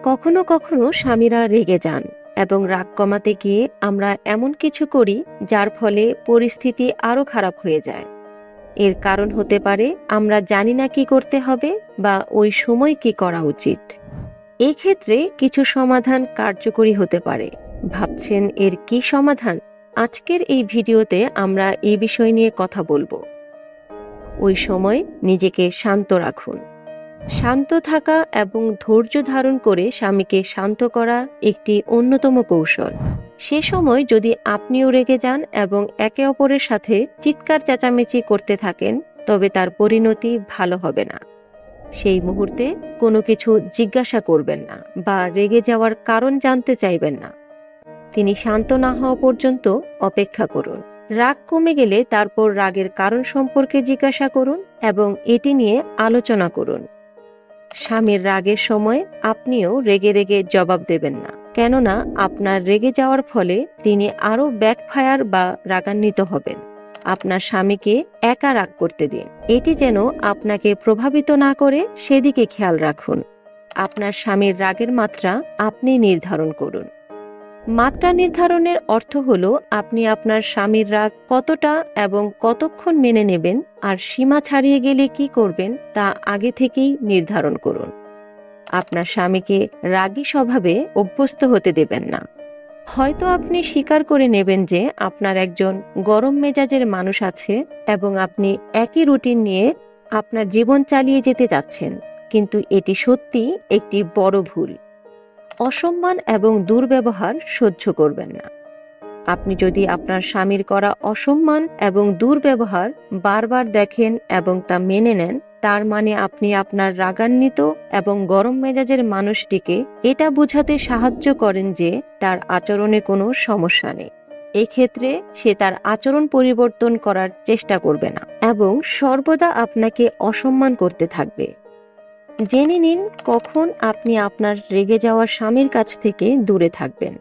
কখনো কখনো স্বামীরা রেগে যান এবং রাগ কমাতে গিয়ে আমরা এমন কিছু করি যার ফলে পরিস্থিতি আরো খারাপ হয়ে যায়। এর কারণ হতে পারে আমরা জানি না কি করতে হবে বা ওই সময় কি করা উচিত। এক্ষেত্রে কিছু সমাধান কার্যকরী হতে পারে। ভাবছেন এর কি সমাধান? আজকের এই ভিডিওতে আমরা এই বিষয় নিয়ে কথা বলবো। ওই সময় নিজেকে শান্ত রাখুন। শান্ত থাকা এবং ধৈর্য ধারণ করে স্বামীকে শান্ত করা একটি অন্যতম কৌশল। সে সময় যদি আপনিও রেগে যান এবং একে অপরের সাথে চিৎকার চেঁচামেচি করতে থাকেন, তবে তার পরিণতি ভালো হবে না। সেই মুহূর্তে কোনো কিছু জিজ্ঞাসা করবেন না বা রেগে যাওয়ার কারণ জানতে চাইবেন না। তিনি শান্ত না হওয়া পর্যন্ত অপেক্ষা করুন। রাগ কমে গেলে তারপর রাগের কারণ সম্পর্কে জিজ্ঞাসা করুন এবং এটি নিয়ে আলোচনা করুন। স্বামীর রাগের সময় আপনিও রেগে রেগে জবাব দেবেন না, কেননা আপনার রেগে যাওয়ার ফলে তিনি আরো ব্যাকফায়ার বা রাগান্বিত হবেন। আপনার স্বামীকে একা রাগ করতে দিন। এটি যেন আপনাকে প্রভাবিত না করে সেদিকে খেয়াল রাখুন। আপনার স্বামীর রাগের মাত্রা আপনি নির্ধারণ করুন। মাত্রা নির্ধারণের অর্থ হলো আপনি আপনার স্বামীর রাগ কতটা এবং কতক্ষণ মেনে নেবেন, আর সীমা ছাড়িয়ে গেলে কি করবেন তা আগে থেকেই নির্ধারণ করুন। আপনার স্বামীকে রাগী স্বভাবে অভ্যস্ত হতে দেবেন না। হয়তো আপনি স্বীকার করে নেবেন যে আপনার একজন গরম মেজাজের মানুষ আছে এবং আপনি একই রুটিন নিয়ে আপনার জীবন চালিয়ে যেতে চাচ্ছেন, কিন্তু এটি সত্যি একটি বড় ভুল। অসম্মান এবং দুর্ব্যবহার সহ্য করবেন না। আপনি যদি আপনার স্বামীর করা অসম্মান এবং দুর্ব্যবহার বারবার দেখেন এবং তা মেনে নেন, তার মানে আপনি আপনার রাগান্বিত এবং গরম মেজাজের মানুষটিকে এটা বোঝাতে সাহায্য করেন যে তার আচরণে কোনো সমস্যা নেই। এক্ষেত্রে সে তার আচরণ পরিবর্তন করার চেষ্টা করবে না এবং সর্বদা আপনাকে অসম্মান করতে থাকবে। জেনে নিন কখন আপনি আপনার রেগে যাওয়া স্বামীর কাছ থেকে দূরে থাকবেন।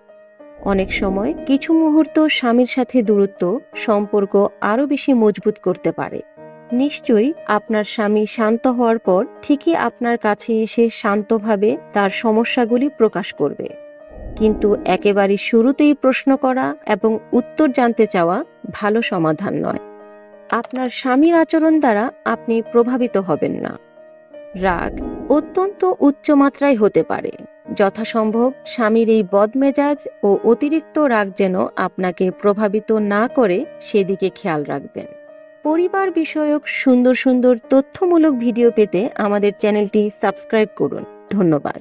অনেক সময় কিছু মুহূর্ত স্বামীর সাথে দূরত্ব সম্পর্ক আরো বেশি মজবুত করতে পারে। নিশ্চয়ই আপনার স্বামী শান্ত হওয়ার পর ঠিকই আপনার কাছে এসে শান্তভাবে তার সমস্যাগুলি প্রকাশ করবে, কিন্তু একেবারে শুরুতেই প্রশ্ন করা এবং উত্তর জানতে চাওয়া ভালো সমাধান নয়। আপনার স্বামীর আচরণ দ্বারা আপনি প্রভাবিত হবেন না। রাগ অত্যন্ত উচ্চ মাত্রায় হতে পারে। যথাসম্ভব স্বামীর এই বদমেজাজ ও অতিরিক্ত রাগ যেন আপনাকে প্রভাবিত না করে সেদিকে খেয়াল রাখবেন। পরিবার বিষয়ক সুন্দর সুন্দর তথ্যমূলক ভিডিও পেতে আমাদের চ্যানেলটি সাবস্ক্রাইব করুন। ধন্যবাদ।